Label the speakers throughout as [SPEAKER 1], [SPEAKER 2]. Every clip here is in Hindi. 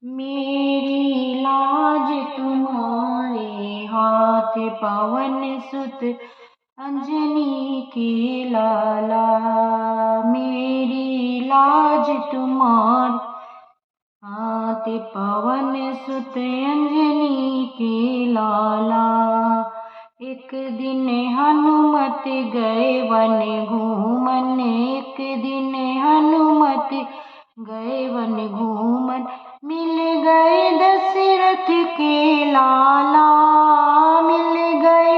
[SPEAKER 1] मेरी लाज तुम्हारे हाथ, पवन सुत अंजनी के लाला। मेरी लाज तुम्हारे हाथ, पवन सुत अंजनी के लाला। एक दिन हनुमत गए वन घूमन, एक दिन हनुमत गए वन घूमन, मिल गए दशरथ के लाला। मिल गए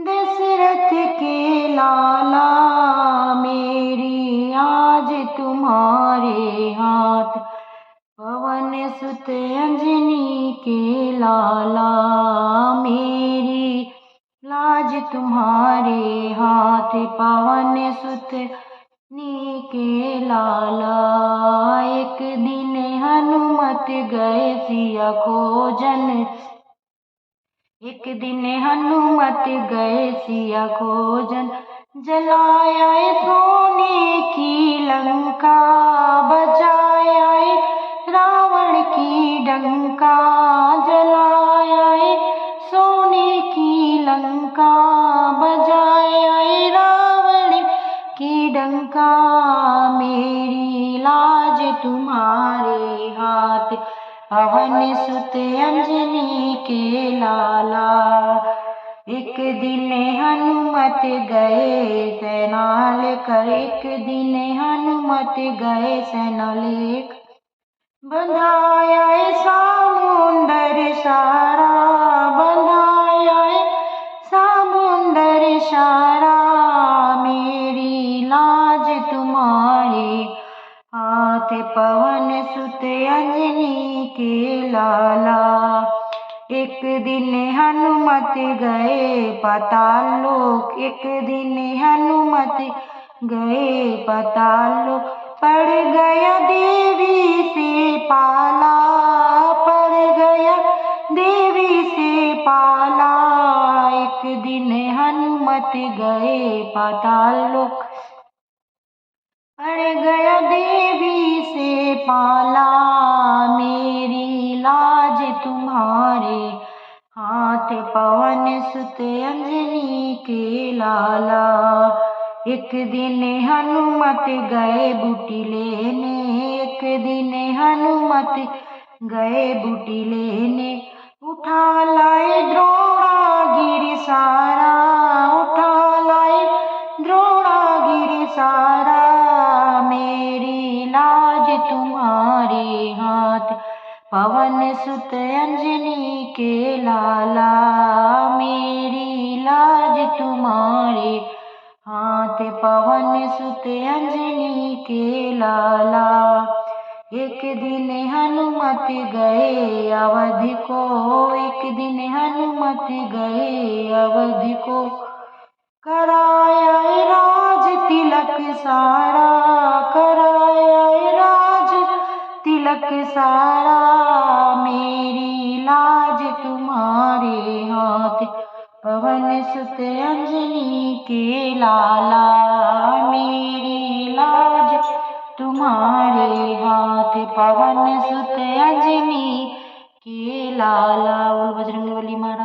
[SPEAKER 1] दशरथ के लाला। मेरी आज तुम्हारे हाथ, पवन सुत अंजनी के लाला। मेरी लाज तुम्हारे हाथ, पवन सुत अंजनी के लाला। एक दिन हनुमत गए सिया खोजन, एक दिन हनुमत गए सिया खोजन, जलाया सोने की लंका, बजाया रावण की डंका। जलाया सोने की लंका, बजाया रावण की डंका। मेरी लाज तुम्हारे हाथ, पवन सुत अंजनी के लाला। एक दिन हनुमत गए सेना लेकर, एक दिन हनुमत गए सेना लेकर, बंधाया समुंदर सारा, बंधाया समुंदर सारा। मेरी लाज तुम्हारे हाथ, पवन सुत अंजनी के लाला। एक दिन हनुमत गए पाताल लोक, एक दिन हनुमत गए पाताल लोक, पड़ गया देवी से पाला, पड़ गया देवी से पाला। एक दिन हनुमत गए पाताल लोक, पड़ गया देवी से पाला। मेरी लाज तुम्हारे हाथ, पवन सुत अंजनी के लाला। एक दिन हनुमत गए बूटी लेने, एक दिन हनुमत गए बूटी लेने, उठा लाए द्रोणागिरि सारा, उठा लाए द्रोणागिरि सारा। मेरी लाज तुम्हारे हाथ, पवन सुत अंजनी के लाला। मेरी लाज तुम्हारे हाथ, पवन सुत अंजनी के लाला। एक दिन हनुमत गए अवधि को, एक दिन हनुमत गए अवधि को, कराया राज तिलक सारा, कराया राज तिलक सारा। मेरी लाज तुम्हारे हाथ, पवन सुत अंजनी के लाला। मेरी लाज तुम्हारे हाथ, पवन सुत अंजनी के लाला। बोल बजरंगबली महाराज।